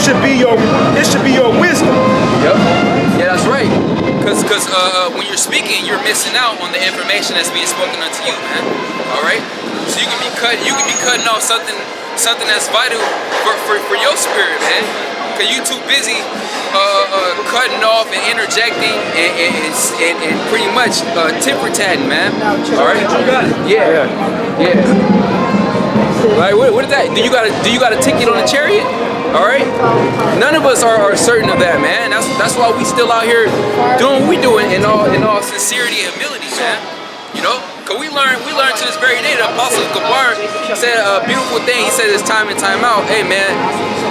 should be your wisdom. Yep. Yeah, that's right. Cause when you're speaking, you're missing out on the information that's being spoken unto you, man. All right. So you can be cutting off something that's vital for your spirit, man. Cause you too busy cutting off and interjecting and pretty much tit-for-tatting, man. All right. Yeah. Like what is that? Do you got a ticket on a chariot? All right. None of us are certain of that, man. That's why we still out here doing what we doing in all sincerity and humility, man. You know, cause we learn to this very day. The Apostle Gabar said a beautiful thing. He said this time and time out. Hey, man,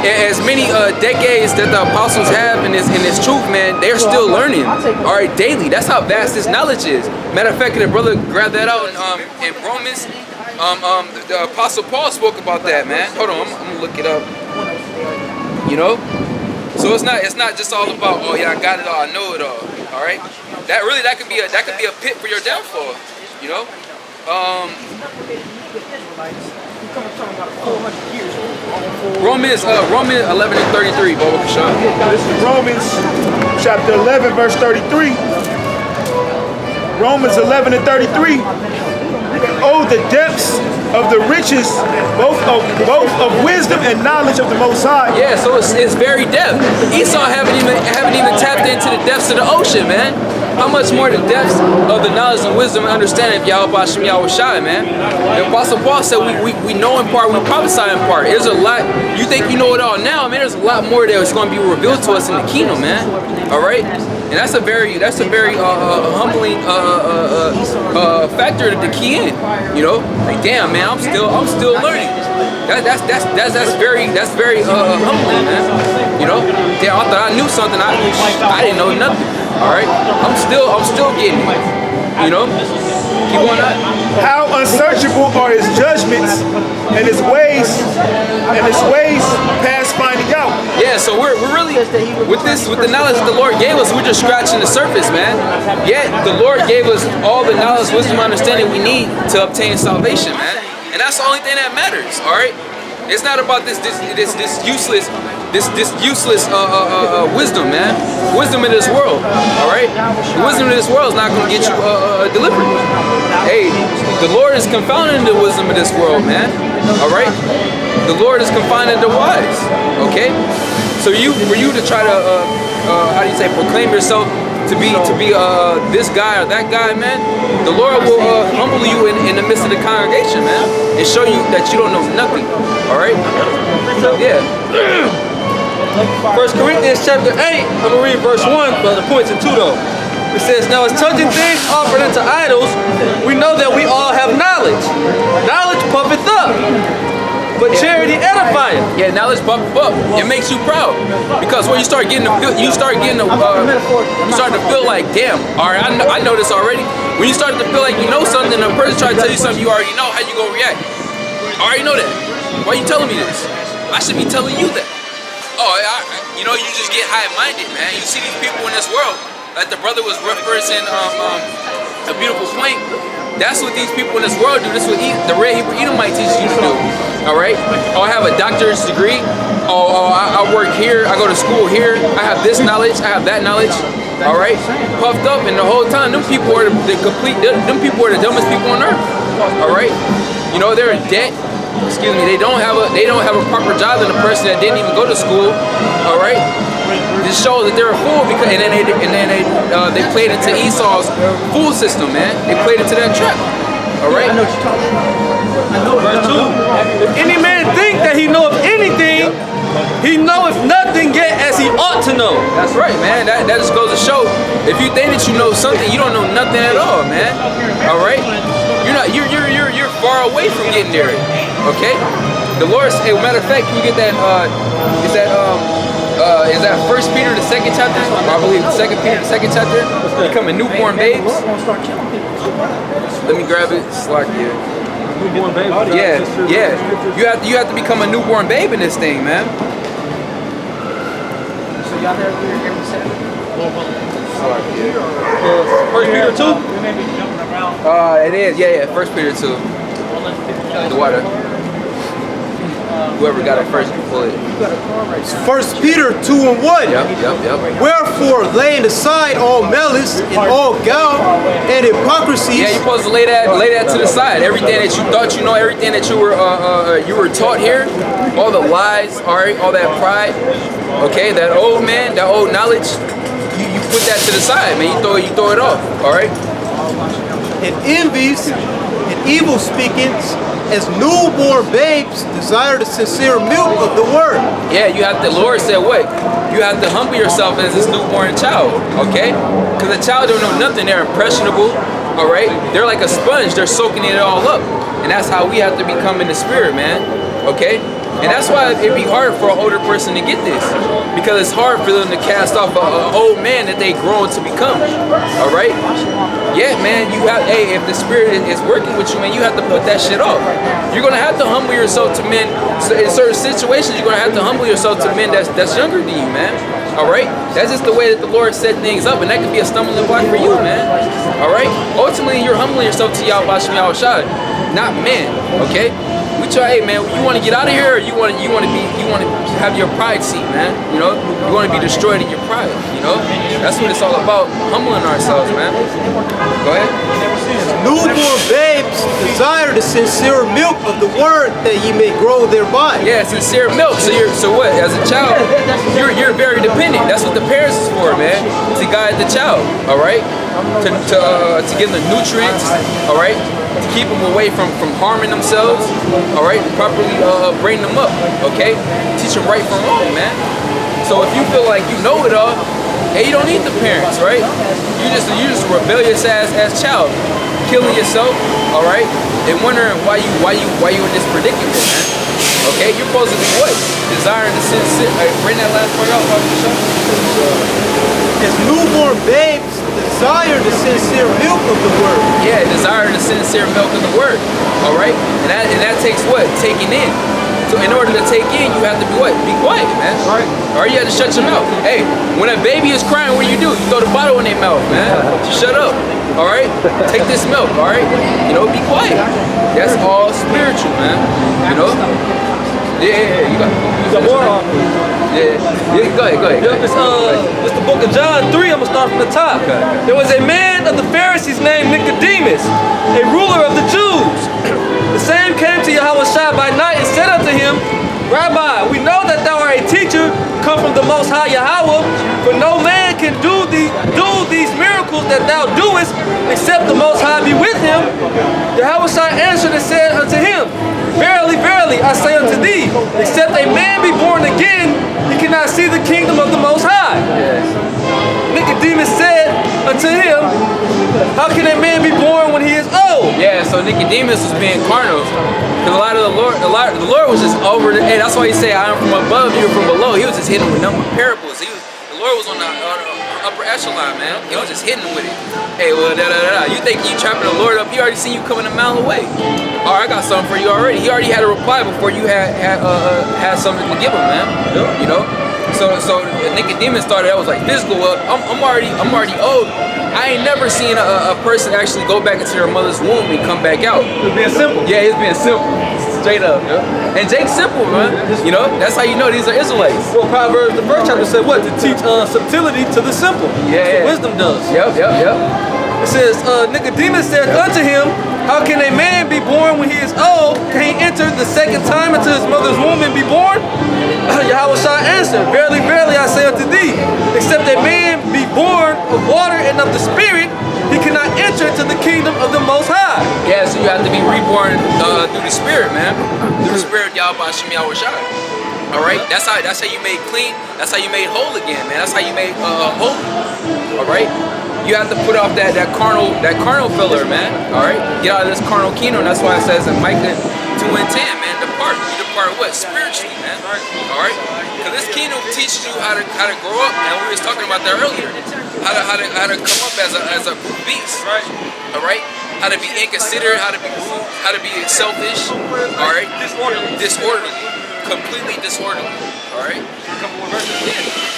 as many decades that the apostles have in this truth, man, they're still learning. All right, daily. That's how vast this knowledge is. Matter of fact, the brother grabbed that out in Romans. The Apostle Paul spoke about that, man. Hold on, I'm gonna look it up. You know, so it's not just all about, oh yeah, I got it all, I know it all. All right, that could be a pit for your downfall. You know, Romans 11:33. Baba Kashan. This is Romans chapter 11 verse 33. Romans 11:33. Oh, the depths of the riches, both of wisdom and knowledge of the Most High. Yeah, so it's very depth. Esau haven't even tapped into the depths of the ocean, man. How much more the depths of the knowledge and wisdom and understanding of Yahweh Hashem Yahweh Shai, man. The Apostle Paul said we know in part, we prophesy in part. There's a lot. You think you know it all now, man. There's a lot more that's going to be revealed to us in the kingdom, man. All right. And that's a very humbling factor to key in. You know, like damn, man, I'm still learning. That's very humbling, man. You know, damn, I thought I knew something. I didn't know nothing. All right, I'm still getting it. You know, keep going on. How unsearchable are his judgments and his ways past finding out. Yeah, so we're really with the knowledge that the Lord gave us, we're just scratching the surface, man. Yet the Lord gave us all the knowledge, wisdom, and understanding we need to obtain salvation, man. And that's the only thing that matters. All right, it's not about this useless wisdom, man. Wisdom in this world, all right? The wisdom in this world is not going to get you delivered. Hey, the Lord is confounding the wisdom of this world, man. All right? The Lord is confounding the wise, okay? So for you to try to, how do you say, proclaim yourself to be this guy or that guy, man, the Lord will humble you in the midst of the congregation, man, and show you that you don't know nothing, all right? Yeah. 1 Corinthians chapter 8, I'm going to read verse 1, but the points in 2 though. It says, now as touching things offered unto idols, we know that we all have knowledge. Knowledge puffeth up, but charity edifieth. Yeah, knowledge puffeth up. It makes you proud. Because when you start getting you start to feel like, damn, all right, I know this already. When you start to feel like you know something, and a person tries to tell you something you already know, how you gonna react? I already know that. Why are you telling me this? I should be telling you that. Oh, you know, you just get high-minded, man. You see these people in this world, like the brother was referencing a beautiful point. That's what these people in this world do. This is what the Red Hebrew Edomite teaches you to do. All right? Oh, I have a doctorate degree. Oh, I work here. I go to school here. I have this knowledge. I have that knowledge. All right? Puffed up, and the whole time, them people are the dumbest people on earth. All right? You know, they're in debt. Excuse me, they don't have a proper job than a person that didn't even go to school. All right, this shows that they're a fool because and then they played into Esau's fool system, man. They played into that trap. All right. I know. Verse 2. If any man think that he knoweth anything, he knoweth nothing yet as he ought to know. That's right, man. That just goes to show if you think that you know something, you don't know nothing at all, man. All right. You're far away from getting there. Okay, the Lord. Matter of fact, can you get that? Is that 1 Peter the 2nd chapter? I believe 2 Peter the 2nd chapter. Becoming newborn babes. Let me grab it. Slack you. Newborn baby. Yeah. You have to become a newborn babe in this thing, man. So y'all there every Saturday? Slack you. 1 Peter 2. It is. Yeah. 1 Peter 2. The water. Whoever got it first can pull it. 1 Peter 2:1. Yep. Wherefore, laying aside all malice and all guile and hypocrisy. Yeah, you're supposed to lay that to the side. Everything that you thought you know, everything that you were taught here, all the lies, all right, all that pride, okay, that old man, that old knowledge, you put that to the side, man. You throw it off, all right. And envies and evil speakings, as newborn babes desire the sincere milk of the word. Yeah, you have to. The Lord said what? You have to humble yourself as this newborn child, okay? Because a child don't know nothing. They're impressionable, all right? They're like a sponge. They're soaking it all up, and that's how we have to become in the spirit, man. Okay? And that's why it'd be hard for an older person to get this, because it's hard for them to cast off an old man that they grown to become. All right? Yeah, man. You have. Hey, if the spirit is working with you, man, you have to put that shit off. You're gonna have to humble yourself to men. So in certain situations, you're gonna have to humble yourself to men that's younger than you, man. All right? That's just the way that the Lord set things up, and that could be a stumbling block for you, man. All right? Ultimately, you're humbling yourself to Yahweh Shem Yahushua, not men. Okay? We try, hey man, you want to get out of here, or you want to have your pride seat, man. You know, you want to be destroyed in your pride. You know, that's what it's all about, humbling ourselves, man. Go ahead. Newborn babes desire the sincere milk of the word, that ye may grow thereby. Yeah, sincere milk. So what? As a child, you're very dependent. That's what the parents is for, man. To guide the child. All right. To give them the nutrients. All right. To keep them away from harming themselves, all right, properly bring them up, okay? Teach them right from wrong, man. So if you feel like you know it all, hey, you don't need the parents, right? You just a rebellious ass child, killing yourself, all right, and wondering why you in this predicament, man. Okay, you're supposed to be what? Desiring to sin. Bring that last part out, As newborn babes desire the sincere milk of the word. Yeah, desire the sincere milk of the word. All right, and that takes what? Taking in. So in order to take in, you have to be what? Be quiet, man. Right. Or you have to shut your mouth. Hey, when a baby is crying, what do? You throw the bottle in their mouth, man. Shut up. All right. Take this milk. All right. You know, be quiet. That's all spiritual, man. You know. Yeah, you got more on. Yeah, go ahead. Yep, it's the book of John 3. I'm gonna start from the top. Okay. There was a man of the Pharisees named Nicodemus, a ruler of the Jews. The same came to Yahushua by night and said unto him, Rabbi, we know that thou art a teacher come from the Most High Yahweh, for no man can do these miracles that thou doest, except the Most High be with him. Yahushua answered and said unto him, Verily, verily, I say unto thee, except a man be born again, he cannot see the kingdom of the Most High. Nicodemus said unto him, how can a man be born when he is old? Yeah, so Nicodemus was being carnal. Because the Lord was just over the, hey, that's why he said, I am from above, you're from below. He was just hitting with number of parables. The Lord was on the upper echelon, man. He was just hitting with it. Hey, well, you think you trapping the Lord up? He already seen you coming a mile away. All right, I got something for you already. He already had a reply before you had something to give him, man. You know. So Nicodemus started. That was like physical. Well, I'm already old. I ain't never seen a person actually go back into their mother's womb and come back out. It's being simple. Yeah, it's being simple. Straight up. And Jake's simple, man. You know, that's how you know these are Israelites. Well, Proverbs, the first chapter said what? To teach subtlety to the simple. Yeah. That's what wisdom does. Yep. It says, Nicodemus said unto him, how can a man be born when he is old? Can he enter the second time into his mother's womb and be born? Yahushua answered, Verily, verily, I say unto thee, except a man be born of water and of the Spirit, he cannot enter into the kingdom of the Most High. Yeah, so you have to be reborn through the Spirit, man. Through the Spirit, Yahweh Shem Yahushua. All right, that's how you made clean. That's how you made whole again, man. That's how you made whole. All right. You have to put off that carnal filler, man. All right, get out of this carnal kingdom. That's why it says in Micah 2:10, man, depart. You depart what? Spiritually, man. All right, because this kingdom teaches you how to grow up, and we was talking about that earlier. How to come up as a brute beast. Right. All right. How to be inconsiderate. How to be rude. How to be selfish. All right. Disorderly. Completely disorderly. All right.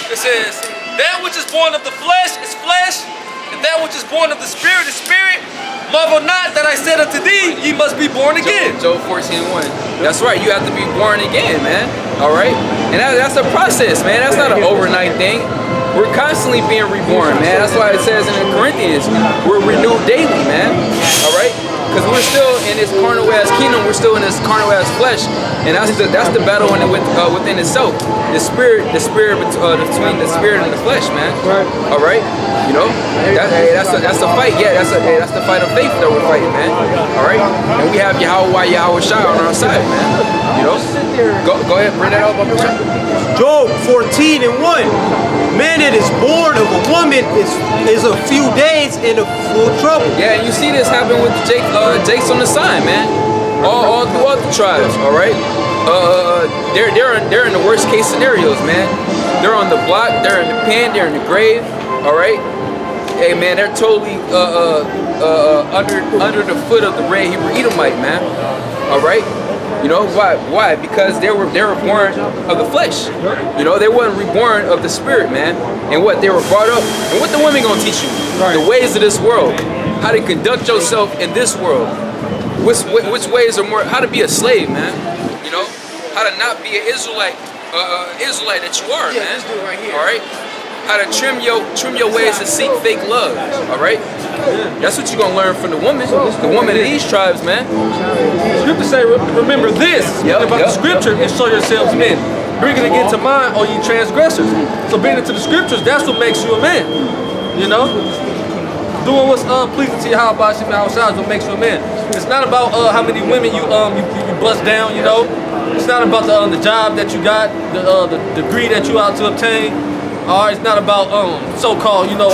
It says, that which is born of the flesh is flesh, and that which is born of the Spirit is spirit. Marvel not that I said unto thee, ye must be born again. Job 14:1. That's right. You have to be born again, man. All right. And that's a process, man. That's not an overnight thing. We're constantly being reborn, man. That's why it says in Corinthians, we're renewed daily, man. All right. Because we're still in this carnal ass kingdom, we're still in this carnal ass flesh, and that's the battle within itself. The spirit between the spirit and the flesh, man. Right. All right, you know that's a fight. Yeah, that's the fight of faith that we're fighting, man. All right, and we have Yahweh Shai on our side, man. You know, go ahead, bring that up. Job 14:1. Man that is born of a woman is a few days in a full trouble. Yeah, and you see this happen with Jake's on the sign, man. All throughout the tribes, all right. They're in the worst case scenarios, man. They're on the block, they're in the pen, they're in the grave, all right. Hey, man, they're totally under the foot of the red Hebrew Edomite, man. All right. You know why? Why? Because they were born of the flesh. You know, they weren't reborn of the spirit, man. And what they were brought up, and what the women gonna teach you? The ways of this world, how to conduct yourself in this world. Which ways are more? How to be a slave, man. You know, how to not be an Israelite that you are, man. This dude right here. All right. How to trim your ways to seek fake love. All right. That's what you're gonna learn from the woman in these tribes, man. Scripture say, remember this about the scripture and show yourselves men. Bring it again to mind, all ye transgressors. So being into the scriptures, that's what makes you a man. You know? Doing what's pleasing to Yahweh is what makes you a man. It's not about how many women you bust down, you know? It's not about the job that you got, the degree that you out to obtain. It's not about so-called, you know,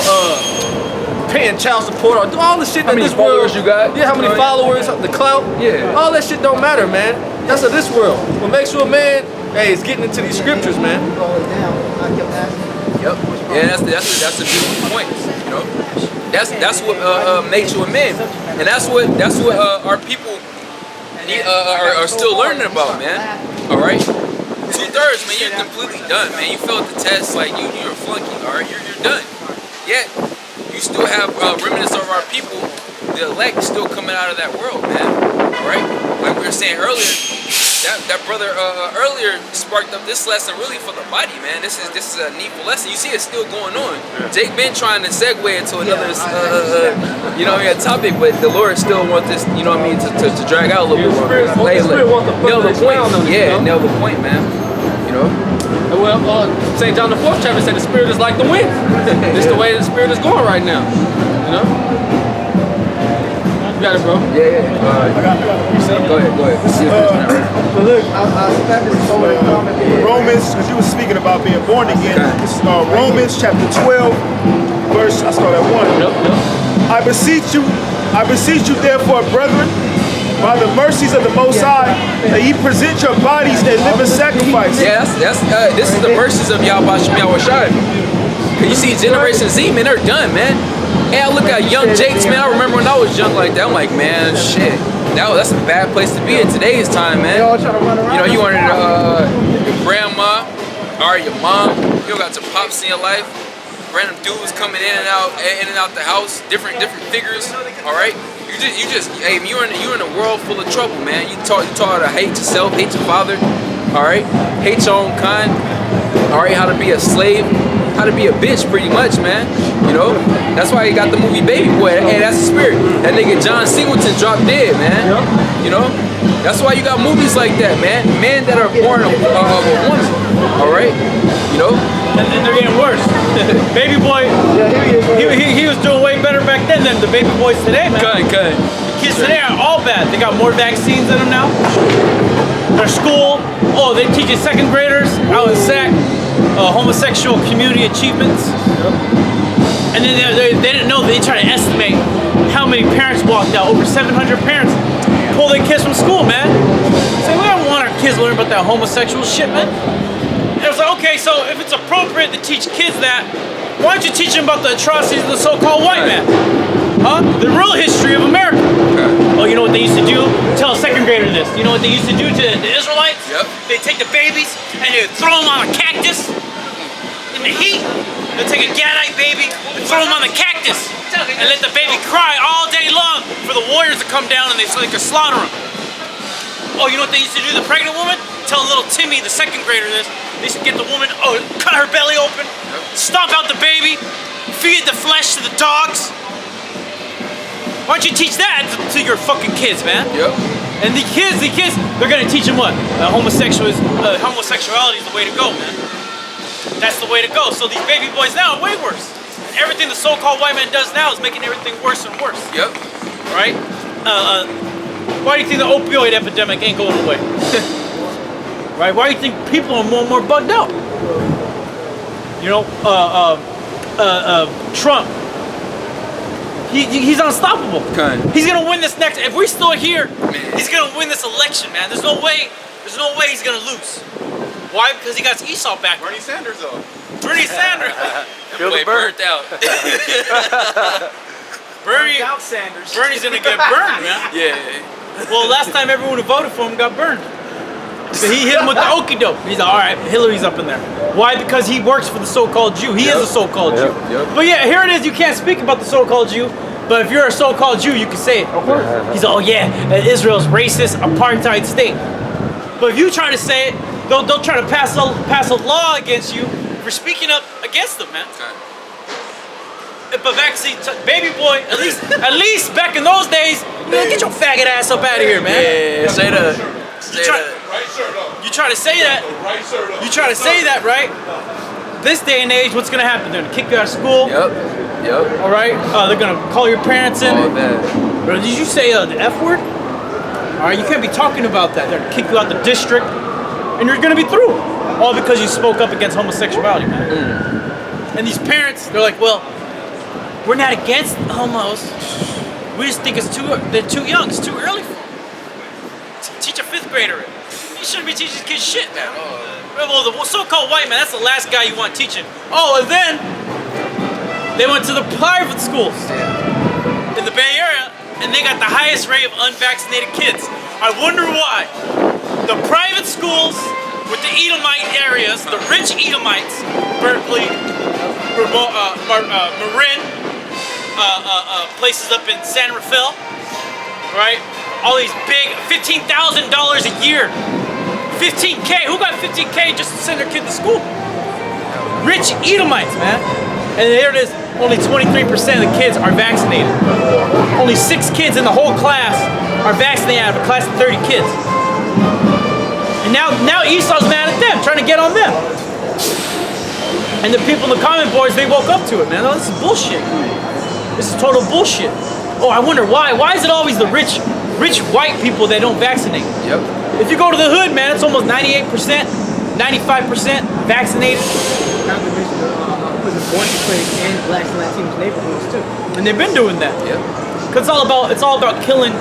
paying child support or all the shit that this world. You got? Yeah, how many followers, the clout. Yeah. All that shit don't matter, man. That's of this world. What makes you a man, hey, it's getting into these scriptures, man. Yep. Yeah, that's a beautiful point. You know, that's what makes you a man, and that's what our people are still learning about, man. All right. 2/3, man. You're completely done, man. You failed the test, like you're a flunky. All right, you're done. Yet you still have remnants of our people, the elect, still coming out of that world, man. All right. Like we were saying earlier, that brother earlier sparked up this lesson really for the body, man. This is a needful lesson. You see, it's still going on. Jake been trying to segue into another, topic, but the Lord still wants this, you know what I mean, to drag out a little bit more. Nail the point. Yeah, nail the point, man. You know. Well, St. John the 4th chapter said the spirit is like the wind. It's the way the spirit is going right now. You know. You got it, bro. Yeah. Go ahead. Look, Romans, because you were speaking about being born again. This is Romans chapter 12, verse. I start at 1. Yep. I beseech you, therefore, brethren, by the mercies of the Most High, that ye present your bodies a living sacrifice. Yeah, this is the mercies of Yahweh Shai. Cause you see, Generation Z, man, they're done, man. Hey, I look at young Jakes, man. I remember when I was young like that. I'm like, man, shit. That's a bad place to be in today's time, man. You know, you wanted your grandma or your mom. You got some pops in your life. Random dudes coming in and out the house. Different figures. All right. Hey, you're in a world full of trouble, man. You taught how to hate yourself, hate your father. All right. Hate your own kind. All right. How to be a slave. How to be a bitch, pretty much, man. You know, that's why he got the movie Baby Boy. Hey, that's the spirit. That nigga John Singleton dropped dead, man. You know, that's why you got movies like that, man. Men that are born of a woman. All right, you know. And they're getting worse. Baby Boy, he was doing way better back then than the baby boys today, man. Cut. The kids today are all bad. They got more vaccines in them now. Their school, they teaching second graders out in SAC. Homosexual community achievements, and then they didn't know. They try to estimate how many parents walked out. Over 700 parents pull their kids from school, man. Say, we don't want our kids learning about that homosexual shit, man. And it was like, okay, so if it's appropriate to teach kids that, why don't you teach them about the atrocities of the so-called white man? Huh? The real history of America. Oh, you know what they used to do? Tell a second grader this. You know what they used to do to the Israelites? Yep. They take the babies and they throw them on a cactus in the heat. They'll take a Gadite baby and throw him on the cactus and let the baby cry all day long for the warriors to come down and so they can slaughter him. Oh, you know what they used to do to the pregnant woman? Tell little Timmy, the second grader, this. They used to get the woman, cut her belly open, stomp out the baby, feed the flesh to the dogs. Why don't you teach that to your fucking kids, man? Yep. And the kids, they're gonna teach them what? Homosexuality is the way to go, man. That's the way to go. So these baby boys now are way worse. And everything the so-called white man does now is making everything worse and worse. Yep. Right? Why do you think the opioid epidemic ain't going away? Right? Why do you think people are more and more bugged out? You know, Trump. He's unstoppable. Okay. He's gonna win this next. If we're still here, he's gonna win this election, man. There's no way he's gonna lose. Why? Because he got Esau back. Bernie Sanders, though. Bernie Sanders. Feel the burnt out. Bernie's gonna get burned, man. Yeah. Well, last time everyone who voted for him got burned. But he hit him with the okie doke. He's like, all right, Hillary's up in there. Why? Because he works for the so-called Jew. He is a so-called Jew. Yep. But yeah, here it is. You can't speak about the so-called Jew. But if you're a so-called Jew, you can say it. He's like, oh yeah, Israel's racist, apartheid state. But if you try to say it, they'll try to pass a law against you for speaking up against them, man. Okay. But vaccine, baby boy, at least back in those days, get your faggot ass up out of here, man. Yeah, say that. You try to say that. You try to say that, right? This day and age, what's gonna happen? They're gonna kick you out of school. Yep. All right. They're gonna call your parents in. All that. Bro, did you say the F word? All right, you can't be talking about that. They're gonna kick you out the district, and you're gonna be through. All because you spoke up against homosexuality, man. And these parents, they're like, well, we're not against homos. We just think they're too young. It's too early for them. Teach a 5th grader it. You shouldn't be teaching kids shit, man. Well, the so-called white man, that's the last guy you want teaching. Oh, and then they went to the private schools in the Bay Area, and they got the highest rate of unvaccinated kids. I wonder why. The private schools with the Edomite areas, the rich Edomites, Berkeley, Marin, places up in San Rafael, right? All these big, $15,000 a year. 15K, who got 15K just to send their kid to school? Rich Edomites, man. And here it is, only 23% of the kids are vaccinated. Only 6 kids in the whole class are vaccinated out of a class of 30 kids. And now Esau's mad at them, trying to get on them. And the people in the comment boards, they woke up to it, man. Oh, this is bullshit. This is total bullshit. Oh, I wonder why. Why is it always the rich white people that don't vaccinate? Yep. If you go to the hood, man, it's almost 98%, 95% vaccinated. Not to mention the abortion clinics in Blacks and Latinos neighborhoods too. And they've been doing that. Yep. Cause it's all about killing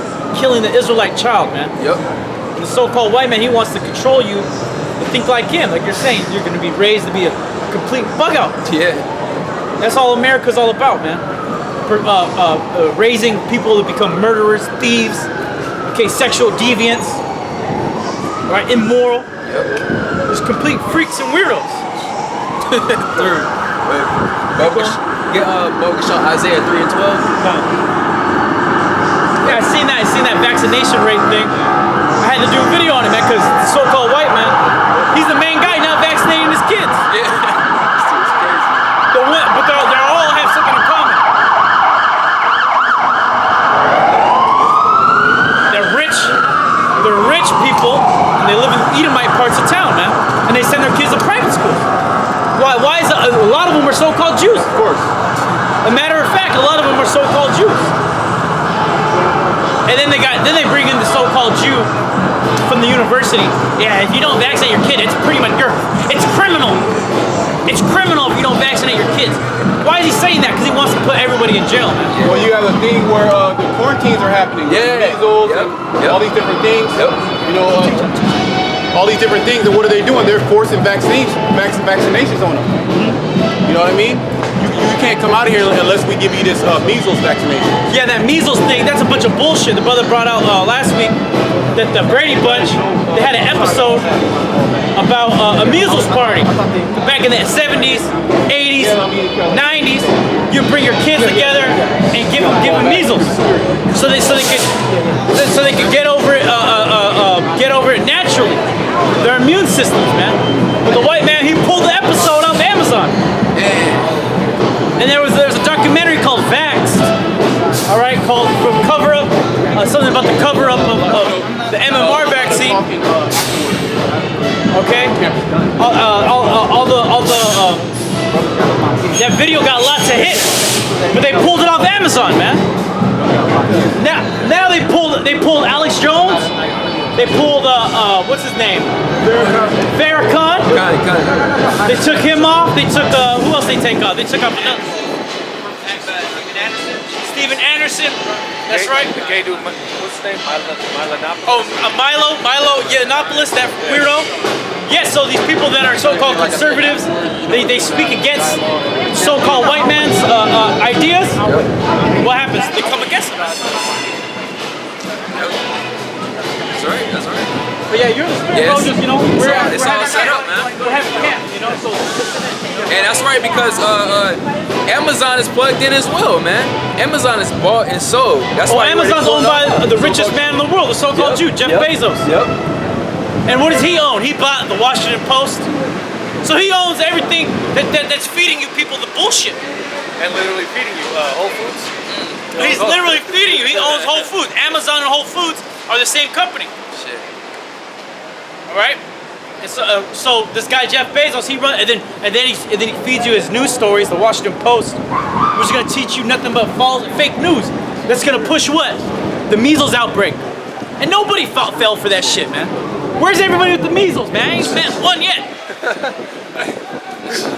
the Israelite child, man. Yep. And the so-called white man, he wants to control you to think like him. Like you're saying, you're gonna be raised to be a complete bug out. Yeah. That's all America's all about, man. Raising people to become murderers, thieves, okay, sexual deviants, right, immoral. Yep. There's complete freaks and weirdos. Third. Wait. Bogus shot Isaiah 3 and 12. Yeah, I seen that vaccination rate thing. I had to do a video on it, man, because the so-called white man, he's the main guy not vaccinating his kids. Yeah. But they all have something in common. They're rich people, and they live in Edomite parts of town, man. And they send their kids to private schools. Why is a lot of them are so-called Jews? Of course. A matter of fact, a lot of them are so-called Jews. And then they bring in the so-called Jew from the university. Yeah, if you don't vaccinate your kid, it's criminal. It's criminal if you don't vaccinate your kids. Why is he saying that? Because he wants to put everybody in jail, man. Well, you have a thing where the quarantines are happening. Yeah. Measles, and all these different things. Yep. You know, all these different things. And what are they doing? They're forcing vaccinations on them. You know what I mean? You can't come out of here unless we give you this measles vaccination. Yeah, that measles thing, that's a bunch of bullshit. The brother brought out last week that the Brady Bunch, they had an episode about a measles party. Back in the 70s, 80s, 90s, you bring your kids together and give them measles, so they could get over it naturally. Their immune systems, man. But the white man, he pulled the episode off Amazon. And there's a documentary called Vaxxed, all right, called from Cover Up, something about the cover up of the MMR vaccine. Okay, that video got lots of hits, but they pulled it off Amazon, man. Now they pulled Alex Jones. They pulled what's his name? Farrakhan. They took him off. They took who else they take off? They took off Steven Anderson. That's right. The gay dude, what's his name? Milo Yiannopoulos, that weirdo. Yes, so these people that are so-called conservatives, they speak against so-called white man's ideas. What happens? They come against them. That's right. But yeah, you're the spirit, bro. Just, we're it's all set up, man. We're having camp, so And that's right, because Amazon is plugged in as well, man. Amazon is bought and sold. That's why Amazon's owned by the richest man in the world, the so-called Jew, Jeff Bezos. Yep. And what does he own? He bought the Washington Post. So he owns everything that's feeding you people the bullshit. And literally feeding you Whole Foods. He's literally feeding you. He owns Whole Foods. Amazon and Whole Foods are the same company. Shit. All right. And so this guy Jeff Bezos, he runs, and then he feeds you his news stories, the Washington Post, which is gonna teach you nothing but fake news. That's gonna push what? The measles outbreak. And nobody fell for that shit, man. Where's everybody with the measles, man? I ain't met one yet.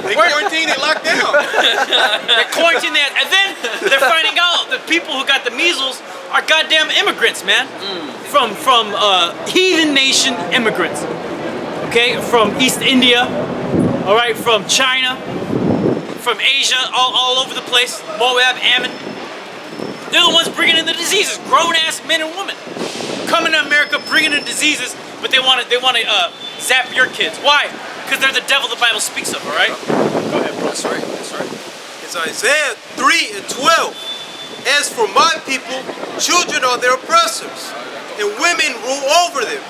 They quarantined and locked down. They're quarantined that, and then they're finding out the people who got the measles are goddamn immigrants, man. From heathen nation immigrants. Okay, from East India, all right, from China, from Asia, all over the place. Moab, Ammon. They're the ones bringing in the diseases. Grown-ass men and women coming to America, bringing in diseases, but they want to zap your kids. Why? Because they're the devil the Bible speaks of. All right. Go ahead, bro. That's right. It's Isaiah 3:12. As for my people, children are their oppressors, and women rule over them.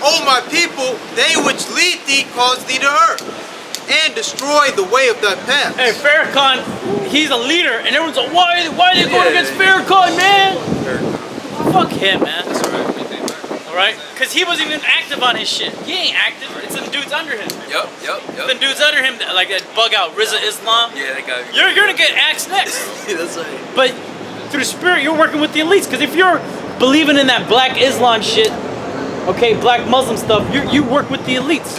O my people, they which lead thee cause thee to err, and destroy the way of thy path. Hey, Farrakhan, he's a leader, and everyone's like, why are they going against Farrakhan, man? Fuck him, man. That's right. Alright? Because he wasn't even active on his shit. He ain't active. It's the dudes under him. Yep. The dudes under him, like that bug out, Rizza Islam. Yeah, that guy. You're gonna get axed next. That's right. But through the spirit, you're working with the elites. Because if you're believing in that black Islam shit, okay, black Muslim stuff, you work with the elites.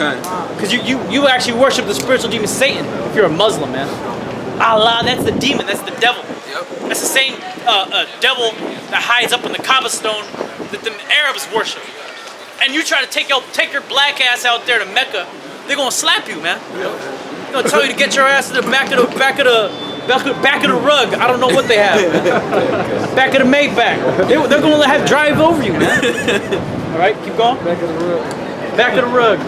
Because you actually worship the spiritual demon Satan if you're a Muslim, man. Allah, that's the demon, that's the devil. Yep. That's the same devil that hides up in the Kaaba stone that the Arabs worship. And you try to take your black ass out there to Mecca, they're gonna slap you, man. They're gonna tell you to get your ass to the back of the rug. I don't know what they have, man. Back of the Maybach. They're gonna have drive over you, man. All right, keep going. Back of the rug. Back of the rug.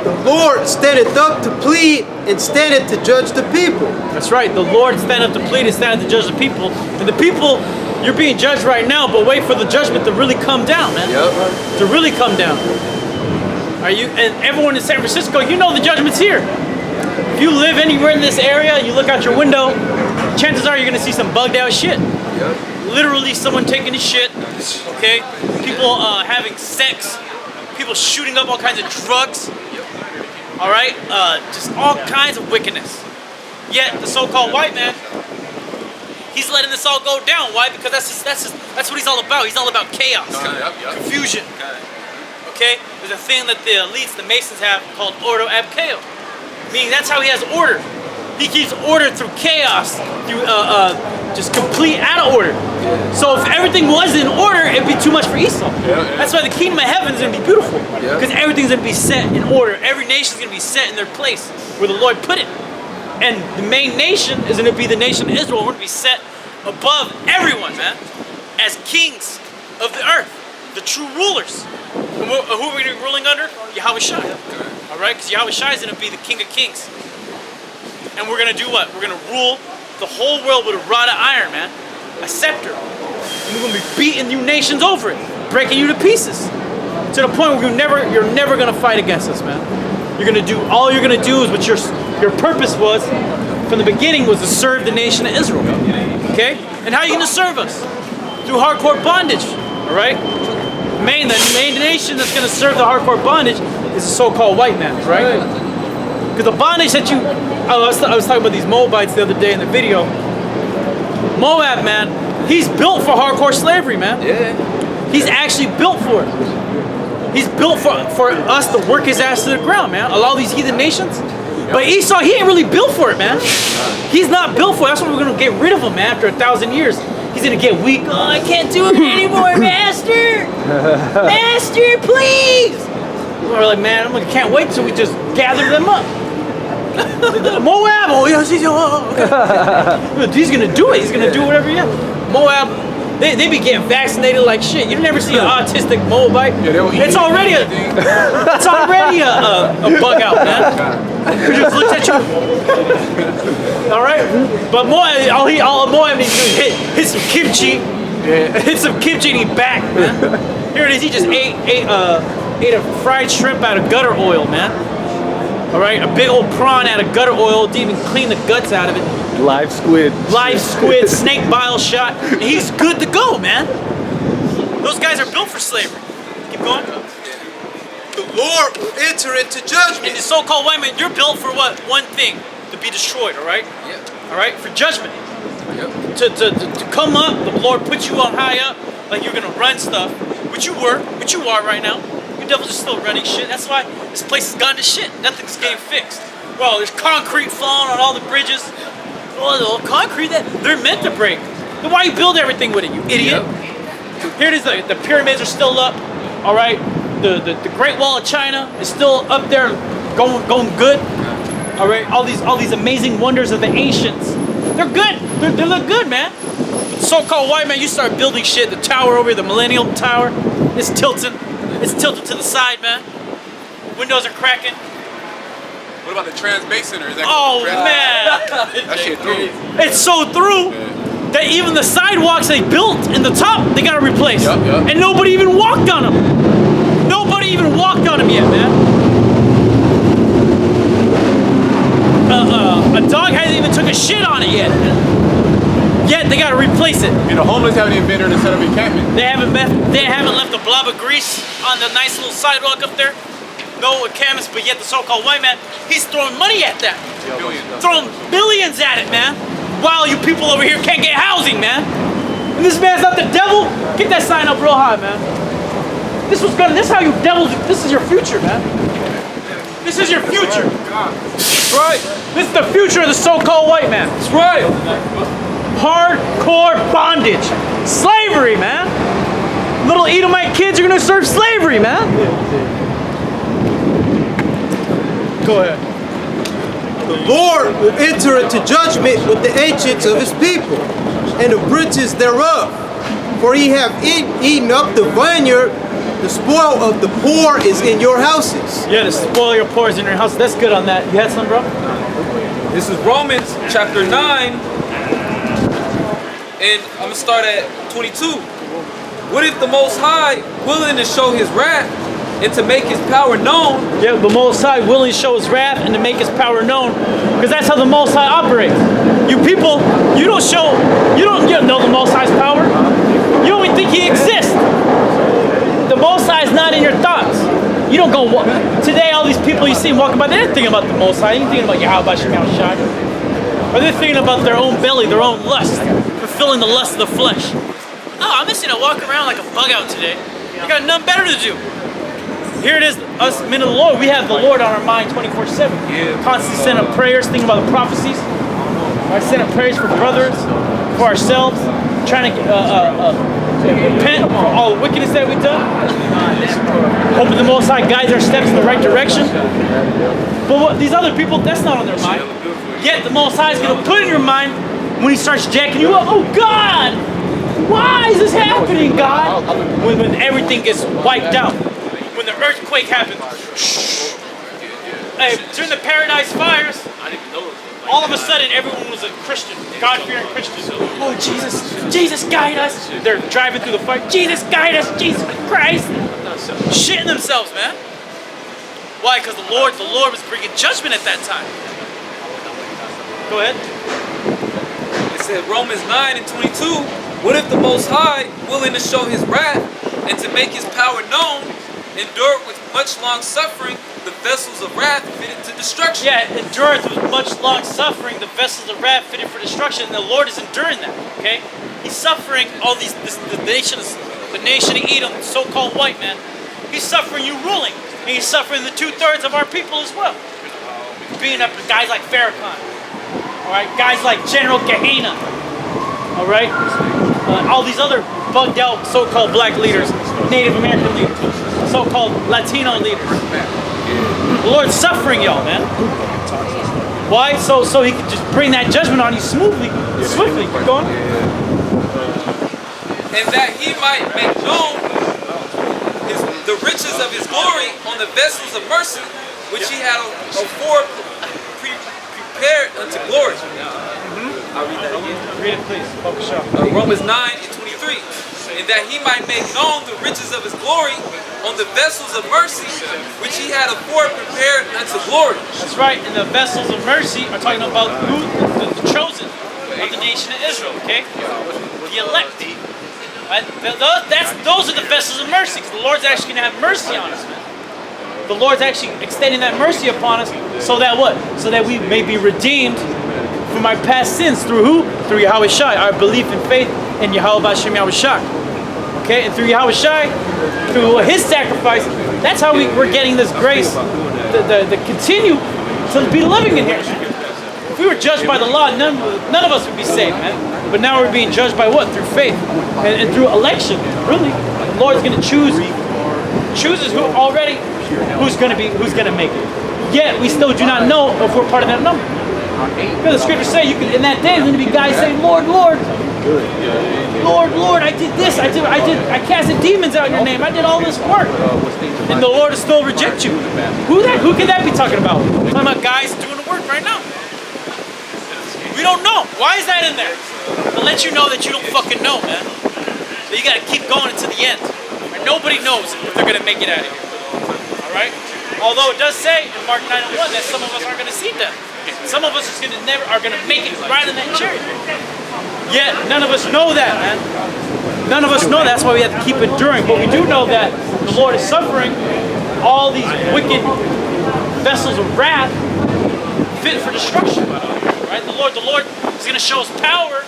The Lord standeth up to plead and standeth to judge the people. That's right. The Lord standeth up to plead and standeth to judge the people. And the people, you're being judged right now, but wait for the judgment to really come down, man. Yep. To really come down. Are you? And everyone in San Francisco, you know the judgment's here. If you live anywhere in this area, you look out your window, chances are you're gonna see some bugged out shit. Yep. Literally someone taking a shit, okay? People having sex, people shooting up all kinds of drugs, all right? Just all kinds of wickedness. Yet the so-called white man, he's letting this all go down. Why? Because that's what he's all about. He's all about chaos, confusion. Okay? There's a thing that the elites, the Masons have called ordo ab chaos, meaning that's how he has order. He keeps order through chaos, through just complete out of order. So if everything was in order, it'd be too much for Esau. That's why the kingdom of heaven is going to be beautiful. Because everything's going to be set in order. Every nation's going to be set in their place where the Lord put it. And the main nation is going to be the nation of Israel. We're going to be set above everyone, man. As kings of the earth. The true rulers. And who are we gonna be ruling under? Yahweh Shai. All right, because Yahweh Shai is gonna be the King of Kings. And we're gonna do what? We're gonna rule the whole world with a rod of iron, man. A scepter. And we're gonna be beating you nations over it, breaking you to pieces. To the point where you're never gonna fight against us, man. All you're gonna do is what your purpose was from the beginning was to serve the nation of Israel. Okay? And how are you gonna serve us? Through hardcore bondage. All right? The main nation that's gonna serve the hardcore bondage is the so-called white man, right? Because the bondage that I was talking about these Moabites the other day in the video. Moab, man, he's built for hardcore slavery, man. Yeah. He's actually built for it. He's built for us to work his ass to the ground, man. A lot of these heathen nations. But Esau, he ain't really built for it, man. He's not built for it. That's why we're gonna get rid of him, man, after 1,000 years. He's gonna get weak. Oh, I can't do it anymore, master! Master, please! We're like, man, I can't wait till we just gather them up. Moab, oh yeah, okay. He's gonna do it. He's gonna do whatever he has. Moab, they be getting vaccinated like shit. You never see an autistic Moabite. Yeah, it's already a bug out, man. He just looks at you. All right, but all Moab needs to do is hit some kimchi, hit some kimchi and he back, man. Here it is. He just ate a fried shrimp out of gutter oil, man. All right, a big old prawn out of gutter oil, didn't even clean the guts out of it. Live squid. Live squid, snake bile shot. And he's good to go, man. Those guys are built for slavery. Keep going. The Lord will enter into judgment. And the so-called white man, you're built for what? One thing, to be destroyed, all right? Yeah. All right, for judgment. Yep. To come up, the Lord puts you on high up, like you're gonna run stuff, which you are right now. You devils are still running shit. That's why this place has gone to shit. Nothing's getting fixed. Well, there's concrete falling on all the bridges. Oh, the concrete that they're meant to break. Then why you build everything with it, you idiot? Yep. Here it is. The pyramids are still up. All right. The Great Wall of China is still up there, going good. All right. All these amazing wonders of the ancients. They're good. They look good, man. But so-called white man, you start building shit. The tower over here, the Millennium Tower, it's tilting. It's tilted to the side, man. Windows are cracking. What about the Trans-Bay Center? Is that man. That shit through. It's so through that even the sidewalks they built in the top, they gotta replace. Yep. And nobody even walked on them. Nobody even walked on them yet, man. A dog hasn't even took a shit on it yet. Yet they gotta replace it. And the homeless haven't even been there to set up encampment. They haven't left a blob of grease on the nice little sidewalk up there. No encampments, but yet the so-called white man, he's throwing money at that. Throwing billions at it, man. While you people over here can't get housing, man. And this man's not the devil. Get that sign up real high, man. This is how you devils, this is your future, man. This is your future. That's right. This is the future of the so-called white man. That's right. Hardcore bondage. Slavery, man. Little Edomite kids are gonna serve slavery, man. Go ahead. The Lord will enter into judgment with the ancients of his people and the princes thereof. For ye have eaten up the vineyard, the spoil of the poor is in your houses. Yeah, the spoil your poor is in your house. That's good on that. You had some, bro? This is Romans chapter 9. And I'm going to start at 22. What if the Most High, willing to show his wrath and to make his power known? Yeah, the Most High willing to show his wrath and to make his power known. Because that's how the Most High operates. You people, you don't know the Most High's power. You don't even think he exists. The Most High is not in your thoughts. You don't go, today all these people you see walking by, they're not thinking about the Most High. They're thinking about Yahweh Shemal Shai. Or they're thinking about their own belly, their own lust, fulfilling the lust of the flesh. Oh, I'm just gonna walk around like a bug out today. I got nothing better to do. Here it is, us men of the Lord. We have the Lord on our mind 24/7. Constantly sending up prayers, thinking about the prophecies. Right, sending up prayers for brothers, for ourselves, trying to repent for all the wickedness that we've done. Hoping the Most High guides our steps in the right direction. But these other people, that's not on their mind. Yet the Most High is going to put in your mind when he starts jacking you up. Oh God, why is this happening, God? When everything gets wiped out. when the earthquake happened. Hey, during the Paradise Fires, all of a sudden everyone was a Christian, God-fearing Christian. Oh, Jesus guide us. They're driving through the fire. Jesus guide us, Jesus Christ. Shitting themselves, man. Why? Because the Lord was bringing judgment at that time. Go ahead. It said Romans 9:22. What if the Most High, willing to show His wrath and to make His power known, endured with much long suffering the vessels of wrath fitted to destruction? Yeah, endureth with much long suffering the vessels of wrath fitted for destruction, and the Lord is enduring that. Okay, He's suffering all the nation of Edom, so-called white man. He's suffering you ruling, and He's suffering the 2/3 of our people as well. Being up guys like Farrakhan, all right, guys like General Gehenna, all right, all these other bugged out so-called black leaders, Native American leaders, so-called Latino leaders. The Lord's suffering y'all, man. Why? So He can just bring that judgment on you swiftly. Keep going. And that He might make known the riches of His glory on the vessels of mercy, which He had afore prepared unto glory. I'll read that again. Read it, please. Focus up. Romans 9:23. And that He might make known the riches of His glory on the vessels of mercy, which He had afore prepared unto glory. That's right. And the vessels of mercy are talking about who? The chosen of the nation of Israel. Okay, the elect. Right? Those are the vessels of mercy, because the Lord's actually going to have mercy on us, man. The Lord's actually extending that mercy upon us, so that what? So that we may be redeemed from our past sins through who? Through Yahweh Shai, our belief and faith in Yahweh Bashem Yahweh Shai. Okay, and through Yahweh Shai, through His sacrifice, that's how we're getting this grace, the continue to be living in here. If we were judged by the law, none of us would be saved, man. But now we're being judged by what? Through faith and through election. Really, the Lord's going to chooses who's going to make it. Yet we still do not know if we're part of that number. Because the scriptures say in that day there's going to be guys saying, Lord, Lord, I did this, I casted demons out in your name, I did all this work. And the Lord will still reject you. Who can that be talking about? Talking about guys doing the work right now. We don't know. Why is that in there? To let you know that you don't fucking know, man. So you gotta keep going until the end. And nobody knows if they're gonna make it out of here. Alright? Although it does say in Mark 9:1 that some of us aren't gonna see death. Some of us are gonna make it right in that chariot. Yet none of us know that, man. None of us know that. That's why we have to keep enduring. But we do know that the Lord is suffering all these wicked vessels of wrath fit for destruction. Right? The Lord is going to show His power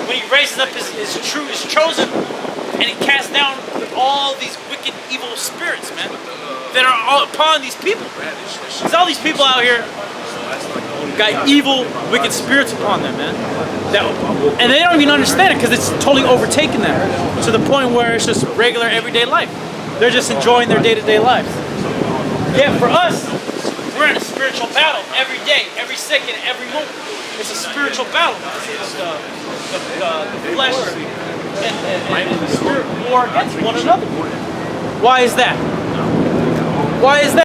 when He raises up His chosen, and He casts down all these wicked, evil spirits, man, that are all upon these people. There's all these people out here got evil, wicked spirits upon them, man. And they don't even understand it because it's totally overtaken them to the point where it's just regular, everyday life. They're just enjoying their day-to-day lives. Yet for us, we're in a spiritual battle every day, every second, every moment. It's a spiritual battle. It's the flesh and the spirit war against one another. Why is that? Why is that?